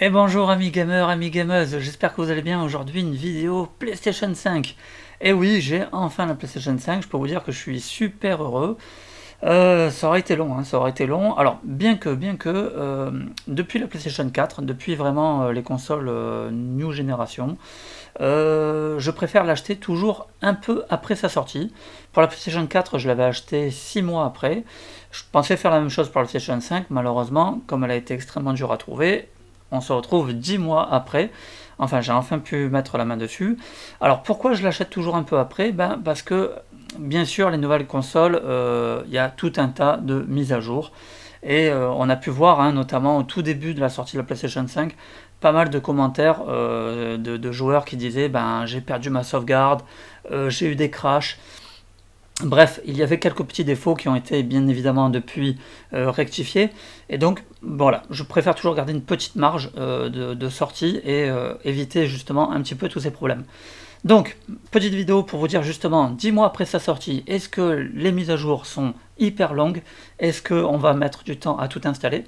Et bonjour amis gamers, amis gameuses, j'espère que vous allez bien. Aujourd'hui une vidéo PlayStation 5. Et oui, j'ai enfin la PlayStation 5, je peux vous dire que je suis super heureux. Ça aurait été long, hein, ça aurait été long. Alors, bien que depuis la PlayStation 4, depuis vraiment les consoles New Generation, je préfère l'acheter toujours un peu après sa sortie. Pour la PlayStation 4, je l'avais acheté 6 mois après. Je pensais faire la même chose pour la PlayStation 5, malheureusement, comme elle a été extrêmement dure à trouver, on se retrouve 10 mois après. Enfin, j'ai enfin pu mettre la main dessus. Alors, pourquoi je l'achète toujours un peu après? Parce que, bien sûr, les nouvelles consoles, il y a tout un tas de mises à jour. Et on a pu voir, hein, notamment au tout début de la sortie de la PlayStation 5, pas mal de commentaires de joueurs qui disaient j'ai perdu ma sauvegarde, j'ai eu des crashs. Bref, il y avait quelques petits défauts qui ont été bien évidemment depuis rectifiés. Et donc voilà, je préfère toujours garder une petite marge de sortie et éviter justement un petit peu tous ces problèmes. Donc, petite vidéo pour vous dire justement, 10 mois après sa sortie, est-ce que les mises à jour sont hyper longues? Est-ce qu'on va mettre du temps à tout installer?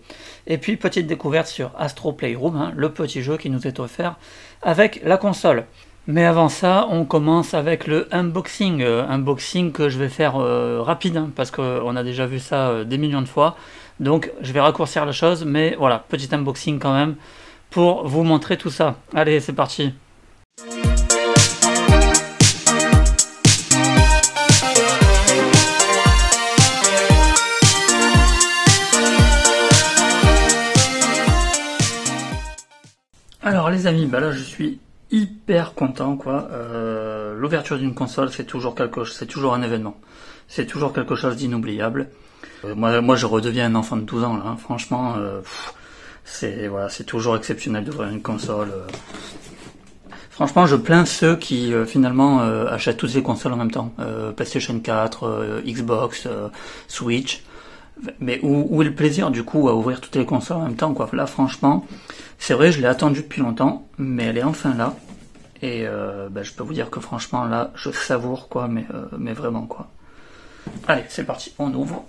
Et puis, petite découverte sur Astro Playroom, hein, le petit jeu qui nous est offert avec la console. Mais avant ça, on commence avec le unboxing. Unboxing que je vais faire rapide, hein, parce qu'on a déjà vu ça des millions de fois. Donc, je vais raccourcir la chose, mais voilà, petit unboxing quand même, pour vous montrer tout ça. Allez, c'est parti! Alors les amis, là je suis hyper content quoi. L'ouverture d'une console c'est toujours un événement. C'est toujours quelque chose d'inoubliable. Moi je redeviens un enfant de 12 ans là, hein. Franchement, c'est toujours exceptionnel d'ouvrir une console. Franchement, je plains ceux qui finalement achètent toutes ces consoles en même temps. PlayStation 4, Xbox, Switch. Mais où est le plaisir du coup à ouvrir toutes les consoles en même temps quoi. Là franchement, c'est vrai je l'ai attendu depuis longtemps, mais elle est enfin là. Et je peux vous dire que franchement là je savoure quoi, mais vraiment quoi. Allez c'est parti, on ouvre.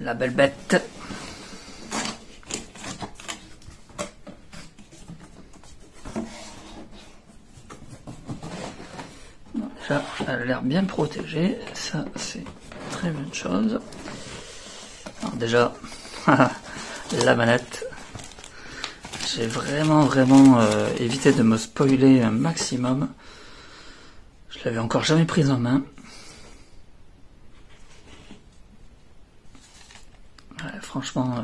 La belle bête. Bon, déjà, elle a l'air bien protégée. Ça, c'est très bonne chose. Alors déjà, la manette. J'ai vraiment évité de me spoiler un maximum. Je l'avais encore jamais prise en main. Ouais, franchement,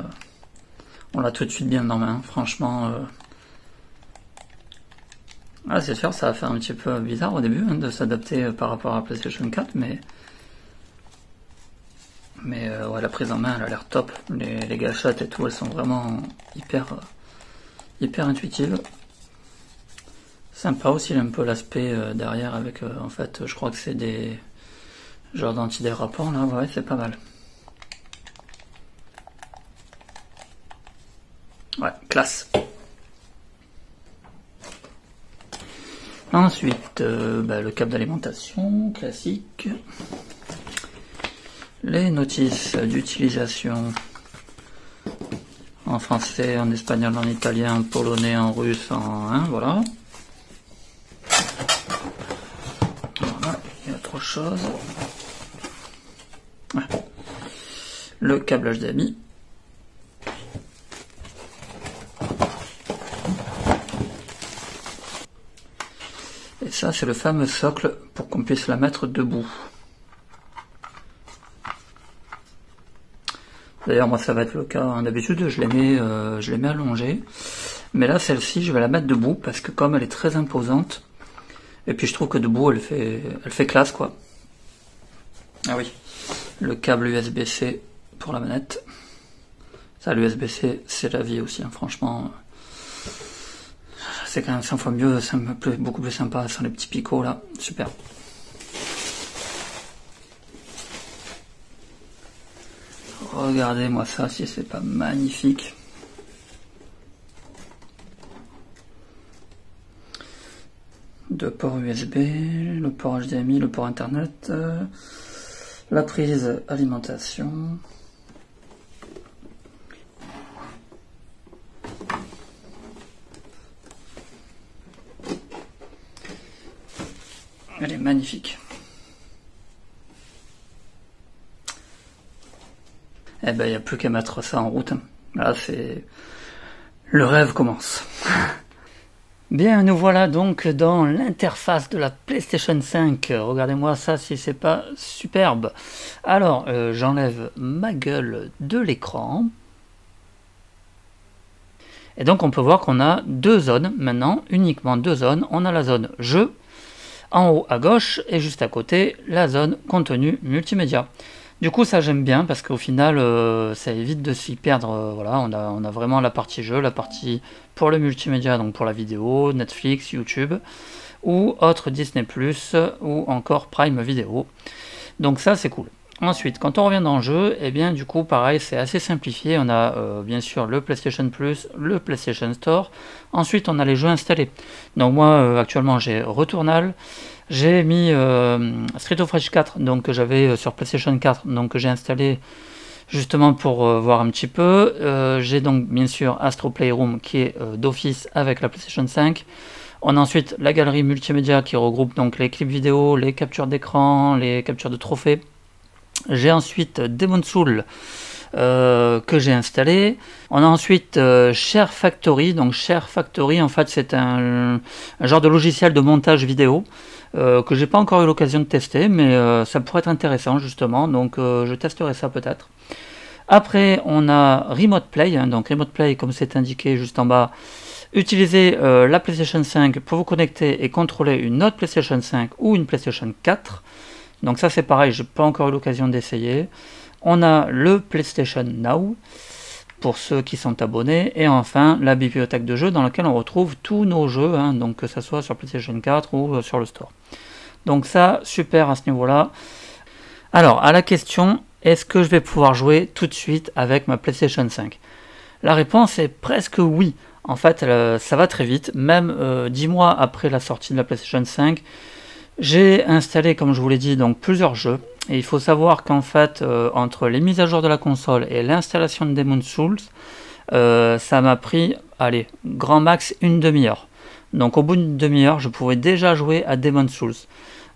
on l'a tout de suite bien dans la main. Franchement, c'est sûr, ça va faire un petit peu bizarre au début hein, de s'adapter par rapport à la PlayStation 4, mais ouais, la prise en main, elle a l'air top. Les gâchettes et tout, elles sont vraiment hyper intuitives. Sympa aussi un peu l'aspect derrière avec, en fait, je crois que c'est des genres d'antidérapants là. Ouais, c'est pas mal. Ouais, classe. Ensuite, le câble d'alimentation, classique. Les notices d'utilisation en français, en espagnol, en italien, en polonais, en russe, voilà. Voilà, il y a autre chose. Ouais. Le câble HDMI. Et ça, c'est le fameux socle pour qu'on puisse la mettre debout. D'ailleurs, moi, ça va être le cas. Hein. D'habitude, je les mets allongées. Mais là, celle-ci, je vais la mettre debout parce que comme elle est très imposante, et puis je trouve que debout, elle fait classe, quoi. Ah oui. Le câble USB-C pour la manette. Ça, l'USB-C, c'est la vie aussi, hein. Franchement. C'est quand même 100 fois mieux, ça me plaît beaucoup plus sympa sans les petits picots là, super. Regardez-moi ça, si c'est pas magnifique. Deux ports USB, le port HDMI, le port internet, la prise alimentation. Elle est magnifique. Eh ben, il n'y a plus qu'à mettre ça en route. Là, c'est... Le rêve commence. Bien, nous voilà donc dans l'interface de la PlayStation 5. Regardez-moi ça si c'est pas superbe. Alors, j'enlève ma gueule de l'écran. Et donc, on peut voir qu'on a deux zones maintenant, uniquement deux zones. On a la zone jeu, en haut à gauche, et juste à côté, la zone contenu multimédia. Du coup, ça j'aime bien parce qu'au final, ça évite de s'y perdre. Voilà, on a vraiment la partie jeu, la partie pour le multimédia, donc pour la vidéo, Netflix, YouTube, ou autre Disney+, ou encore Prime Video. Donc ça, c'est cool. Ensuite, quand on revient dans le jeu, et bien du coup, pareil, c'est assez simplifié. On a bien sûr le PlayStation Plus, le PlayStation Store. Ensuite, on a les jeux installés. Donc moi, actuellement, j'ai Returnal. J'ai mis Street of Rage 4, donc que j'avais sur PlayStation 4, donc que j'ai installé justement pour voir un petit peu. J'ai donc bien sûr Astro Playroom qui est d'office avec la PlayStation 5. On a ensuite la galerie multimédia qui regroupe donc les clips vidéo, les captures d'écran, les captures de trophées. J'ai ensuite Demon's Souls que j'ai installé. On a ensuite Share Factory. Donc Share Factory, en fait, c'est un genre de logiciel de montage vidéo que j'ai pas encore eu l'occasion de tester, mais ça pourrait être intéressant justement. Donc je testerai ça peut-être. Après, on a Remote Play. Donc Remote Play, comme c'est indiqué juste en bas, utilisez la PlayStation 5 pour vous connecter et contrôler une autre PlayStation 5 ou une PlayStation 4. Donc ça c'est pareil, j'ai pas encore eu l'occasion d'essayer. On a le PlayStation Now pour ceux qui sont abonnés, et enfin la bibliothèque de jeux dans laquelle on retrouve tous nos jeux, donc que ce soit sur PlayStation 4 ou sur le store. Donc ça, super à ce niveau-là. Alors à la question, est-ce que je vais pouvoir jouer tout de suite avec ma PlayStation 5? La réponse est presque oui. En fait, ça va très vite, même 10 mois après la sortie de la PlayStation 5. J'ai installé, comme je vous l'ai dit, donc plusieurs jeux. Et il faut savoir qu'en fait, entre les mises à jour de la console et l'installation de Demon's Souls, ça m'a pris, allez, grand max une demi-heure. Donc au bout d'une demi-heure, je pouvais déjà jouer à Demon's Souls,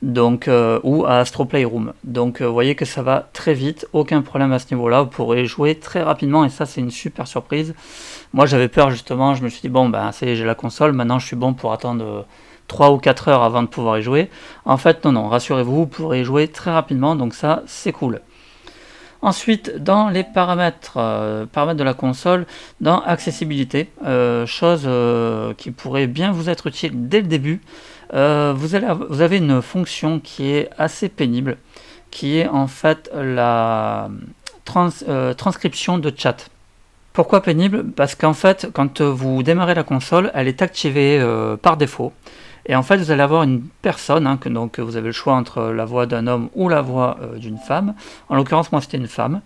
donc, ou à Astro Playroom. Donc vous voyez que ça va très vite, aucun problème à ce niveau-là, vous pourrez jouer très rapidement et ça c'est une super surprise. Moi j'avais peur justement, je me suis dit bon ben ça y est, j'ai la console, maintenant je suis bon pour attendre 3 ou 4 heures avant de pouvoir y jouer. En fait, non, rassurez-vous, vous pourrez y jouer très rapidement, donc ça, c'est cool. Ensuite, dans les paramètres de la console, dans accessibilité, chose qui pourrait bien vous être utile dès le début, vous avez une fonction qui est assez pénible, qui est en fait la transcription de chat. Pourquoi pénible? Parce qu'en fait, quand vous démarrez la console, elle est activée par défaut. Et en fait, vous allez avoir une personne, donc vous avez le choix entre la voix d'un homme ou la voix d'une femme. En l'occurrence, moi, c'était une femme.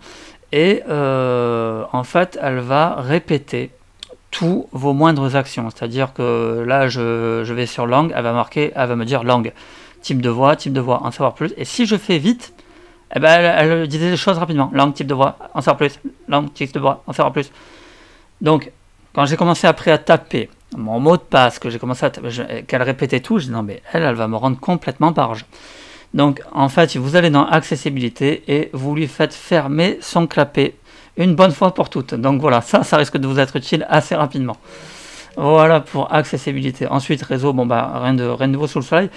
Et en fait, elle va répéter tous vos moindres actions. C'est-à-dire que là, je vais sur langue, elle va me dire langue, type de voix, en savoir plus. Et si je fais vite, eh ben, elle disait les choses rapidement. Langue, type de voix, en savoir plus. Langue, type de voix, en savoir plus. Donc, quand j'ai commencé après à taper mon mot de passe, que j'ai commencé qu'elle répétait tout, je dis non mais elle va me rendre complètement barge. Donc en fait vous allez dans accessibilité et vous lui faites fermer son clapet une bonne fois pour toutes. Donc voilà, ça risque de vous être utile assez rapidement. Voilà pour accessibilité. Ensuite réseau, bon bah rien de nouveau sous le soleil.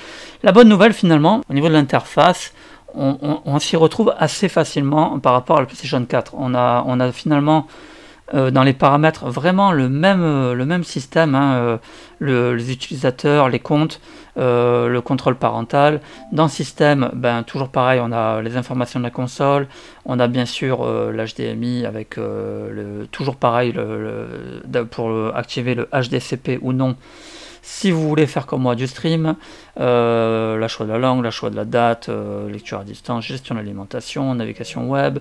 La bonne nouvelle finalement, au niveau de l'interface, on s'y retrouve assez facilement par rapport à la PlayStation 4. On a finalement dans les paramètres vraiment le même système, les utilisateurs, les comptes, le contrôle parental. Dans le système, toujours pareil, on a les informations de la console, on a bien sûr l'HDMI avec toujours pareil pour activer le HDCP ou non. Si vous voulez faire comme moi du stream, la choix de la langue, la choix de la date, lecture à distance, gestion de l'alimentation, navigation web,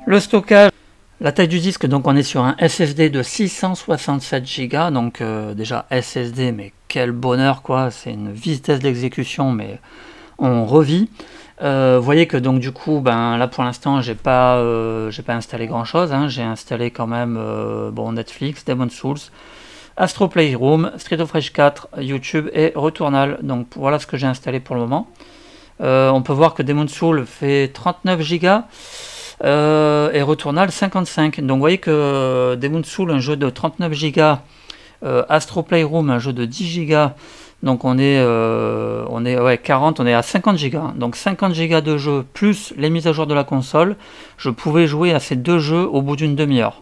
Le stockage, la taille du disque, donc on est sur un SSD de 667 Go, donc déjà SSD, mais quel bonheur quoi, c'est une vitesse d'exécution, mais on revit. Vous voyez que donc du coup, ben là pour l'instant j'ai pas installé grand chose, hein. J'ai installé quand même bon, Netflix, Demon's Souls, Astro Playroom, Street of Rage 4, YouTube et Returnal. Donc voilà ce que j'ai installé pour le moment. On peut voir que Demon's Souls fait 39 Go. Et Returnal 55. Donc vous voyez que Demon's Souls, un jeu de 39 Go, Astro Playroom, un jeu de 10 Go, donc on est ouais, 40, on est à 50 Go. Donc 50 Go de jeu plus les mises à jour de la console, je pouvais jouer à ces deux jeux au bout d'une demi-heure.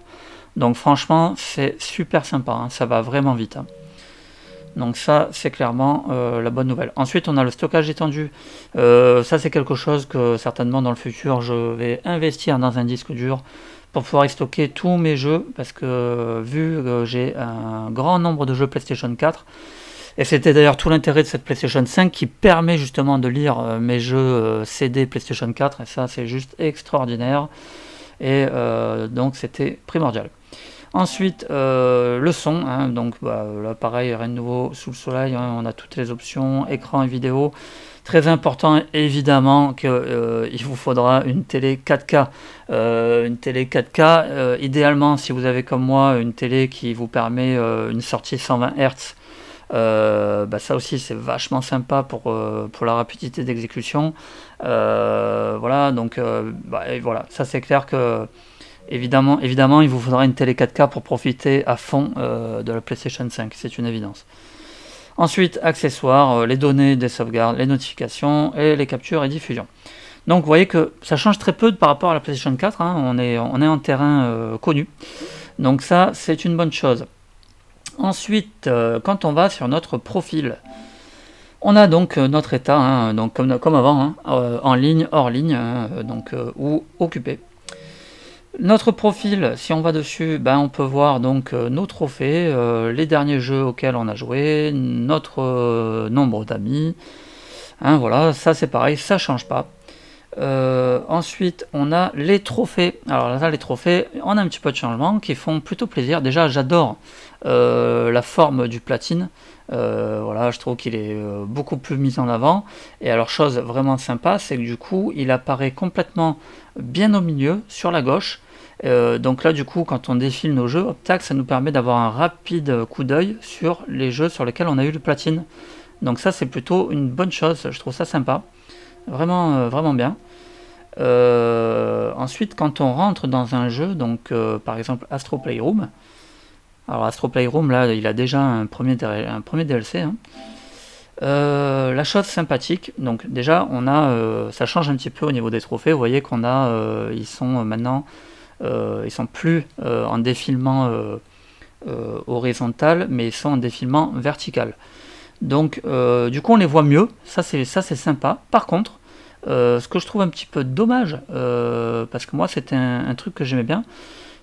Donc franchement c'est super sympa, hein, ça va vraiment vite, hein. Donc ça c'est clairement la bonne nouvelle. Ensuite on a le stockage étendu, ça c'est quelque chose que certainement dans le futur je vais investir dans un disque dur pour pouvoir y stocker tous mes jeux, parce que vu que j'ai un grand nombre de jeux PlayStation 4, et c'était d'ailleurs tout l'intérêt de cette PlayStation 5 qui permet justement de lire mes jeux CD PlayStation 4, et ça c'est juste extraordinaire, et donc c'était primordial. Ensuite, le son, hein, donc bah, là pareil, rien de nouveau sous le soleil, hein, on a toutes les options, écran et vidéo. Très important évidemment qu'il vous faudra une télé 4K. Une télé 4K, idéalement si vous avez comme moi une télé qui vous permet une sortie 120 Hz, bah, ça aussi c'est vachement sympa pour la rapidité d'exécution. Voilà, donc bah, voilà, ça c'est clair que évidemment, il vous faudra une télé 4K pour profiter à fond de la PlayStation 5, c'est une évidence. Ensuite, accessoires, les données des sauvegardes, les notifications et les captures et diffusion. Donc vous voyez que ça change très peu par rapport à la PlayStation 4, hein, on est en terrain connu. Donc ça, c'est une bonne chose. Ensuite, quand on va sur notre profil, on a donc notre état, hein, donc comme avant, hein, en ligne, hors ligne, hein, donc, ou occupé. Notre profil, si on va dessus, ben on peut voir donc nos trophées, les derniers jeux auxquels on a joué, notre nombre d'amis, hein, voilà, ça c'est pareil, ça change pas. Ensuite on a les trophées. Alors là les trophées, on a un petit peu de changement qui font plutôt plaisir. Déjà j'adore la forme du platine, voilà, je trouve qu'il est beaucoup plus mis en avant. Et alors chose vraiment sympa, c'est que du coup il apparaît complètement bien au milieu sur la gauche. Donc là du coup quand on défile nos jeux, hop, tac, ça nous permet d'avoir un rapide coup d'œil sur les jeux sur lesquels on a eu le platine. Donc ça c'est plutôt une bonne chose, je trouve ça sympa, vraiment, vraiment bien. Ensuite quand on rentre dans un jeu, donc par exemple Astro Playroom, alors Astro Playroom là il a déjà un premier DLC, hein. La chose sympathique, donc déjà on a, ça change un petit peu au niveau des trophées, vous voyez qu'on a, ils sont maintenant, ils sont plus en défilement horizontal, mais ils sont en défilement vertical. Donc du coup on les voit mieux, ça c'est sympa. Par contre, ce que je trouve un petit peu dommage, parce que moi c'était un truc que j'aimais bien,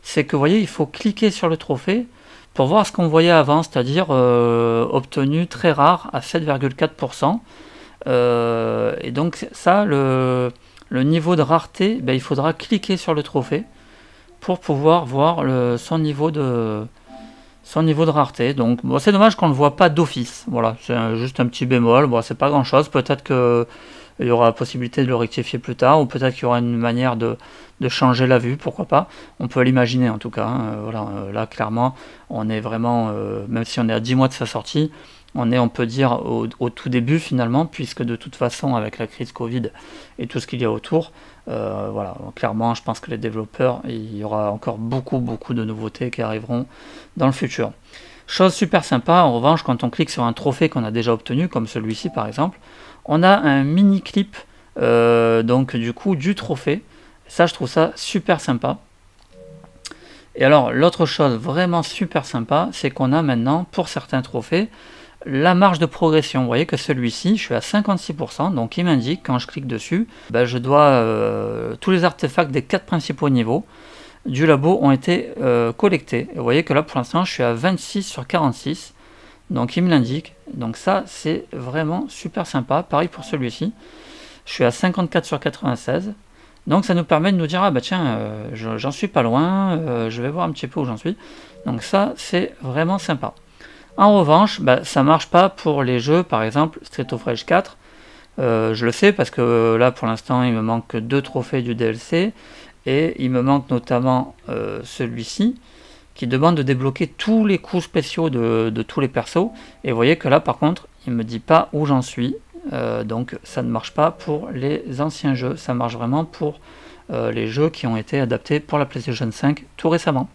c'est que vous voyez il faut cliquer sur le trophée pour voir ce qu'on voyait avant, c'est-à-dire obtenu très rare à 7,4%. Et donc ça, le niveau de rareté, ben, il faudra cliquer sur le trophée pour pouvoir voir son niveau de rareté. Donc bon, c'est dommage qu'on ne le voit pas d'office. Voilà, c'est juste un petit bémol. Bon, c'est pas grand-chose. Peut-être que il y aura la possibilité de le rectifier plus tard, ou peut-être qu'il y aura une manière de changer la vue, pourquoi pas. On peut l'imaginer en tout cas, hein. Voilà, là clairement, on est vraiment, même si on est à 10 mois de sa sortie, on peut dire au tout début finalement, puisque de toute façon avec la crise Covid et tout ce qu'il y a autour, voilà, clairement je pense que les développeurs, il y aura encore beaucoup de nouveautés qui arriveront dans le futur. Chose super sympa, en revanche, quand on clique sur un trophée qu'on a déjà obtenu, comme celui-ci par exemple, on a un mini clip donc du coup du trophée. Ça je trouve ça super sympa. Et alors l'autre chose vraiment super sympa, c'est qu'on a maintenant pour certains trophées la marge de progression. Vous voyez que celui-ci, je suis à 56%, donc il m'indique quand je clique dessus, ben, je dois tous les artefacts des 4 principaux niveaux du labo ont été collectés. Et vous voyez que là pour l'instant je suis à 26 sur 46, donc il me l'indique. Donc ça c'est vraiment super sympa. Pareil pour celui-ci, je suis à 54 sur 96, Donc ça nous permet de nous dire, ah bah tiens, j'en suis pas loin, je vais voir un petit peu où j'en suis. Donc ça, c'est vraiment sympa. En revanche, bah, ça marche pas pour les jeux, par exemple Street of Rage 4. Je le sais parce que là, pour l'instant, il me manque 2 trophées du DLC. Et il me manque notamment celui-ci, qui demande de débloquer tous les coups spéciaux de tous les persos. Et vous voyez que là, par contre, il me dit pas où j'en suis. Donc ça ne marche pas pour les anciens jeux, ça marche vraiment pour les jeux qui ont été adaptés pour la PlayStation 5 tout récemment.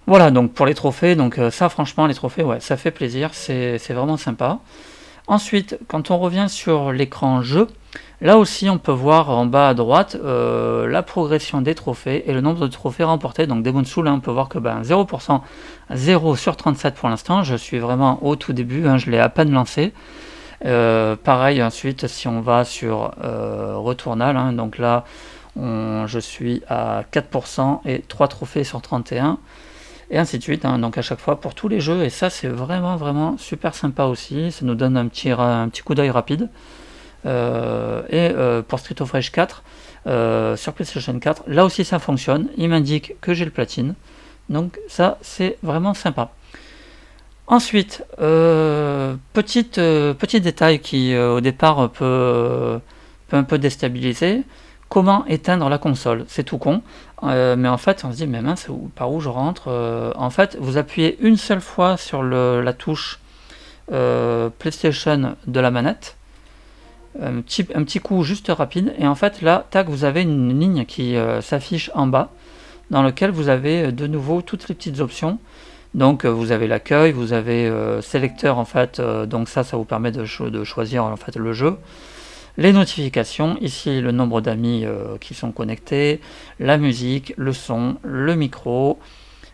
Voilà, donc pour les trophées, donc ça franchement les trophées, ouais, ça fait plaisir, c'est vraiment sympa. Ensuite, quand on revient sur l'écran jeu, là aussi on peut voir en bas à droite la progression des trophées et le nombre de trophées remportés. Donc Demon's Souls, là, on peut voir que 0%, 0 sur 37 pour l'instant, je suis vraiment au tout début, hein, je l'ai à peine lancé. Pareil ensuite si on va sur Returnal, hein, donc là je suis à 4% et 3 trophées sur 31 et ainsi de suite, hein, donc à chaque fois pour tous les jeux, et ça c'est vraiment super sympa aussi, ça nous donne un petit coup d'œil rapide. Pour Street of Rage 4 sur PlayStation 4, là aussi ça fonctionne, il m'indique que j'ai le platine, donc ça c'est vraiment sympa. Ensuite, petit détail qui au départ peut un peu déstabiliser, comment éteindre la console. C'est tout con, mais en fait on se dit mais mince, par où je rentre. En fait vous appuyez une seule fois sur la touche PlayStation de la manette, un petit coup juste rapide, et en fait là, tac, vous avez une ligne qui s'affiche en bas, dans lequel vous avez de nouveau toutes les petites options. Donc vous avez l'accueil, vous avez sélecteur en fait, donc ça vous permet de choisir en fait le jeu. Les notifications, ici le nombre d'amis qui sont connectés, la musique, le son, le micro,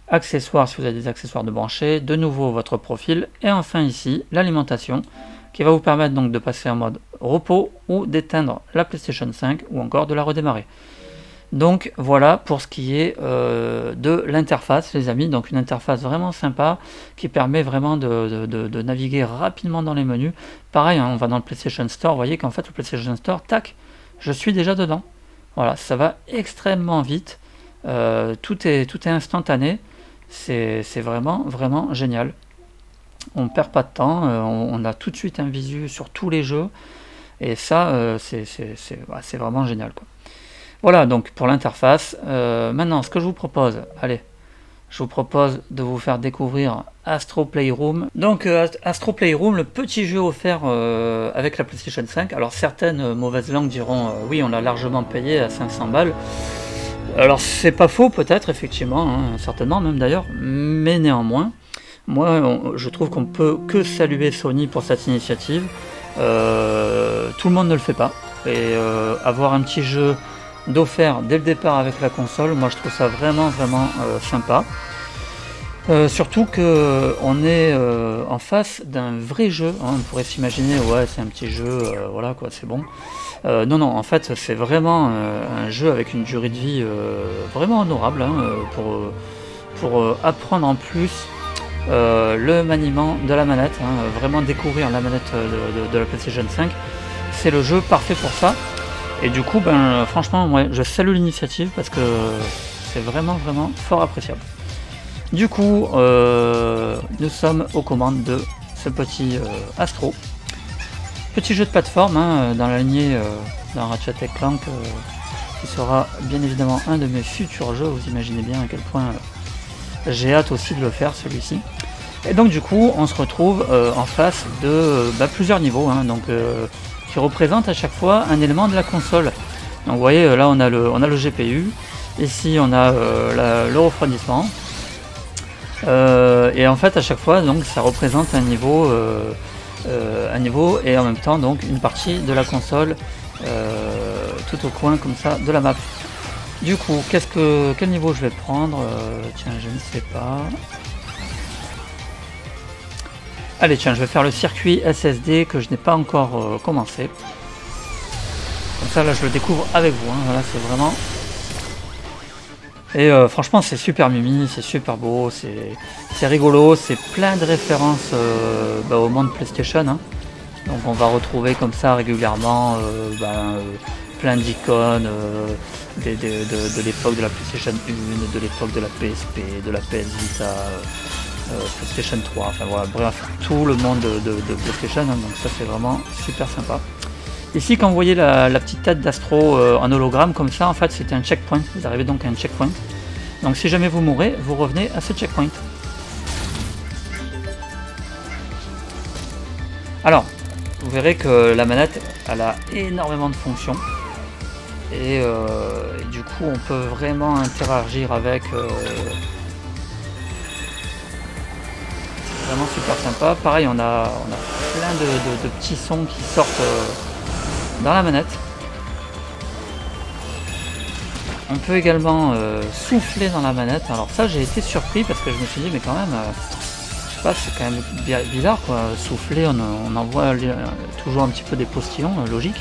accessoires si vous avez des accessoires de brancher, de nouveau votre profil, et enfin ici l'alimentation qui va vous permettre donc de passer en mode repos ou d'éteindre la PlayStation 5 ou encore de la redémarrer. Donc voilà pour ce qui est de l'interface les amis, donc une interface vraiment sympa qui permet vraiment de naviguer rapidement dans les menus. Pareil, hein, on va dans le PlayStation Store, vous voyez qu'en fait le PlayStation Store, tac, je suis déjà dedans. Voilà, ça va extrêmement vite, tout est instantané, c'est vraiment génial. On perd pas de temps, on a tout de suite un visu sur tous les jeux, et ça c'est vraiment génial quoi. Voilà donc pour l'interface. Maintenant ce que je vous propose, allez, je vous propose de vous faire découvrir Astro Playroom. Donc Astro Playroom, le petit jeu offert avec la PlayStation 5. Alors certaines mauvaises langues diront oui, on l'a largement payé à 500 balles. Alors c'est pas faux peut-être, effectivement, hein, certainement même d'ailleurs, mais néanmoins, moi je trouve qu'on peut que saluer Sony pour cette initiative. Tout le monde ne le fait pas, et avoir un petit jeu d'offert dès le départ avec la console, moi je trouve ça vraiment sympa. Surtout que on est en face d'un vrai jeu, hein. On pourrait s'imaginer ouais c'est un petit jeu, voilà quoi, c'est bon. Non, en fait c'est vraiment un jeu avec une durée de vie vraiment honorable, hein, pour apprendre en plus le maniement de la manette, hein, vraiment découvrir la manette de la PlayStation 5. C'est le jeu parfait pour ça. Et du coup, franchement, ouais, je salue l'initiative parce que c'est vraiment fort appréciable. Du coup, nous sommes aux commandes de ce petit Astro. Petit jeu de plateforme, hein, dans la lignée d'un Ratchet & Clank, qui sera bien évidemment un de mes futurs jeux. Vous imaginez bien à quel point j'ai hâte aussi de le faire, celui-ci. Et donc du coup, on se retrouve en face de plusieurs niveaux, hein, donc qui représente à chaque fois un élément de la console. Donc vous voyez là on a le GPU, ici on a le refroidissement, et en fait à chaque fois donc ça représente un niveau et en même temps donc une partie de la console tout au coin comme ça de la map. Du coup quel niveau je vais prendre, tiens je ne sais pas. Allez tiens, je vais faire le circuit SSD que je n'ai pas encore commencé. Comme ça là je le découvre avec vous, hein. Voilà, c'est vraiment... Et franchement c'est super mimi, c'est super beau, c'est rigolo, c'est plein de références au monde PlayStation, hein. Donc on va retrouver comme ça régulièrement plein d'icônes de l'époque de la PlayStation 1, de l'époque de la PSP, de la PS Vita, PlayStation 3, enfin voilà, bref, tout le monde de PlayStation, hein, donc ça c'est vraiment super sympa. Ici, quand vous voyez la petite tête d'Astro en hologramme comme ça, en fait c'était un checkpoint, vous arrivez donc à un checkpoint. Donc si jamais vous mourrez, vous revenez à ce checkpoint. Alors, vous verrez que la manette, elle a énormément de fonctions. Et du coup, on peut vraiment interagir avec. C'est vraiment super sympa. Pareil, on a plein de petits sons qui sortent dans la manette. On peut également souffler dans la manette. Alors ça, j'ai été surpris parce que je me suis dit, mais quand même, je sais pas, c'est quand même bizarre quoi. Souffler, on en voit toujours un petit peu des postillons, logique.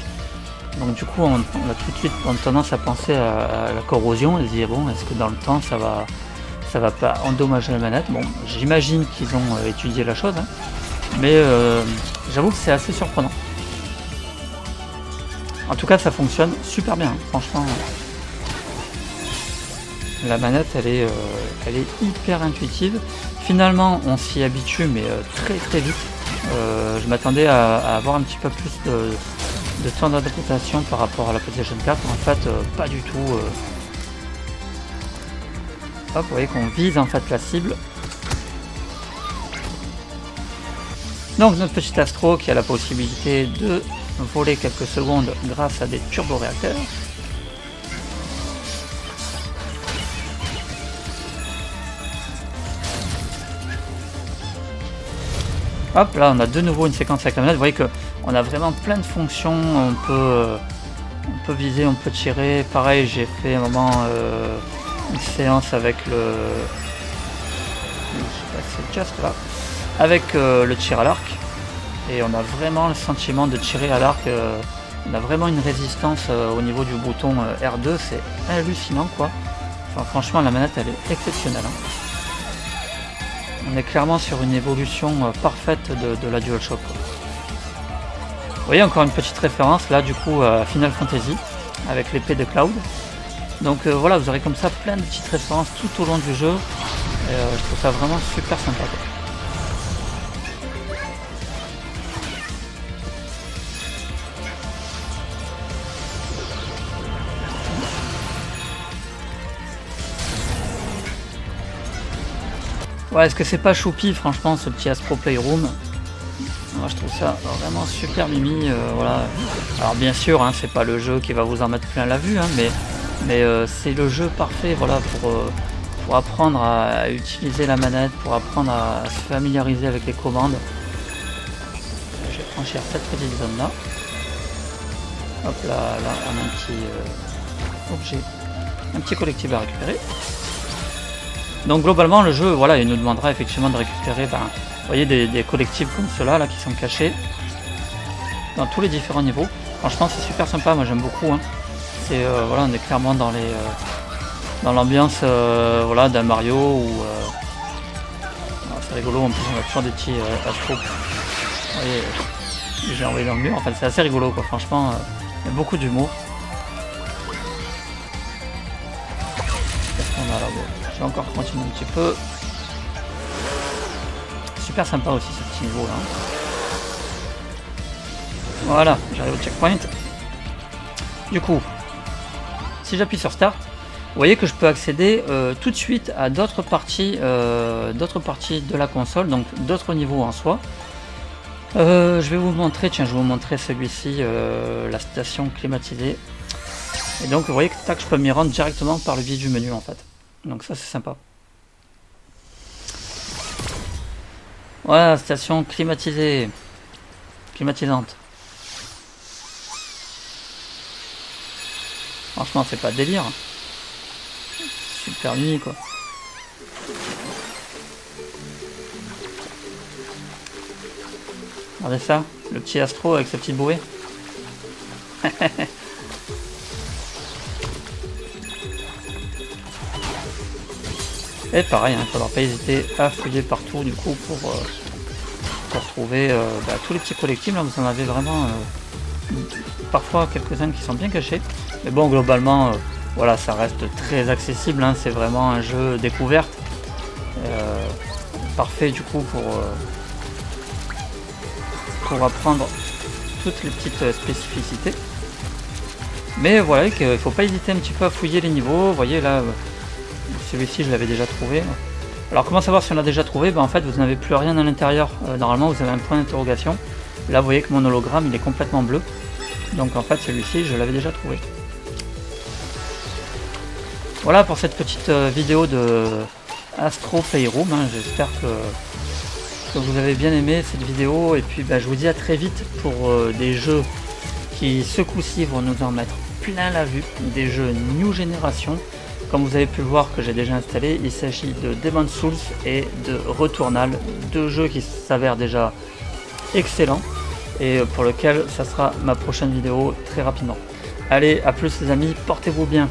Donc du coup, on a tout de suite tendance à penser à la corrosion et se dire, bon, est-ce que dans le temps, ça va pas endommager la manette? Bon, j'imagine qu'ils ont étudié la chose, hein, mais j'avoue que c'est assez surprenant. En tout cas, ça fonctionne super bien, hein, franchement. La manette, elle est hyper intuitive. Finalement, on s'y habitue, mais très vite. Je m'attendais à avoir un petit peu plus de temps d'adaptation par rapport à la PlayStation 4. En fait, pas du tout. Hop, vous voyez qu'on vise en fait la cible. Donc notre petit Astro qui a la possibilité de voler quelques secondes grâce à des turboréacteurs. Hop, là on a de nouveau une séquence avec la manette. Vous voyez qu'on a vraiment plein de fonctions. On peut viser, on peut tirer. Pareil, j'ai fait un moment une séance avec le... Je sais pas si c'est just là. Avec le tir à l'arc. Et on a vraiment le sentiment de tirer à l'arc. On a vraiment une résistance au niveau du bouton R2. C'est hallucinant quoi. Enfin, franchement, la manette elle est exceptionnelle. Hein. On est clairement sur une évolution parfaite de la DualShock. Vous voyez encore une petite référence là du coup à Final Fantasy avec l'épée de Cloud. Donc voilà, vous aurez comme ça plein de petites références tout au long du jeu. Et, je trouve ça vraiment super sympa quoi. Ouais, est-ce que c'est pas choupi franchement ce petit Astro Playroom? Moi je trouve ça vraiment super mimi, voilà. Alors bien sûr, hein, c'est pas le jeu qui va vous en mettre plein la vue, hein, mais c'est le jeu parfait, voilà, pour apprendre à utiliser la manette, pour apprendre à se familiariser avec les commandes. Je vais franchir cette petite zone là. Hop là, on a un petit objet, un petit collectible à récupérer. Donc globalement le jeu, voilà, il nous demandera effectivement de récupérer, vous voyez, des collectibles comme ceux-là là, qui sont cachés dans tous les différents niveaux. Franchement c'est super sympa, moi j'aime beaucoup. Hein. C'est voilà, on est clairement dans l'ambiance voilà, d'un Mario ou c'est rigolo, en plus on a toujours des petits Astro. Vous voyez, j'ai envoyé dans le mur, enfin c'est assez rigolo quoi, franchement il y a beaucoup d'humour. Qu'est-ce qu'on a là? Je vais encore continuer un petit peu. Super sympa aussi ce petit niveau là. Voilà, j'arrive au checkpoint. Du coup, si j'appuie sur Start, vous voyez que je peux accéder tout de suite à d'autres parties de la console, donc d'autres niveaux en soi. Je vais vous montrer, tiens, je vais vous montrer celui-ci, la station climatisée. Et donc vous voyez que tac, je peux m'y rendre directement par le biais du menu en fait. Donc ça c'est sympa. Voilà, station climatisée. Climatisante. Franchement c'est pas délire. Super nuit quoi. Regardez ça, le petit Astro avec sa petite bouée. Et pareil, il ne faudra pas hésiter à fouiller partout du coup pour trouver tous les petits collectibles. Là, vous en avez vraiment parfois quelques-uns qui sont bien cachés. Mais bon, globalement, voilà, ça reste très accessible, hein, c'est vraiment un jeu découverte. Parfait du coup pour apprendre toutes les petites spécificités. Mais voilà, il ne faut pas hésiter un petit peu à fouiller les niveaux. Vous voyez là, celui-ci je l'avais déjà trouvé. Alors comment savoir si on l'a déjà trouvé? En fait vous n'avez plus rien à l'intérieur. Normalement vous avez un point d'interrogation. Là vous voyez que mon hologramme il est complètement bleu. Donc en fait celui-ci je l'avais déjà trouvé. Voilà pour cette petite vidéo de Astro Playroom. J'espère que vous avez bien aimé cette vidéo. Et puis je vous dis à très vite pour des jeux qui ce coup-ci vont nous en mettre plein la vue. Des jeux New Generation. Comme vous avez pu le voir que j'ai déjà installé, il s'agit de Demon's Souls et de Returnal, deux jeux qui s'avèrent déjà excellents et pour lequel ça sera ma prochaine vidéo très rapidement. Allez, à plus les amis, portez-vous bien.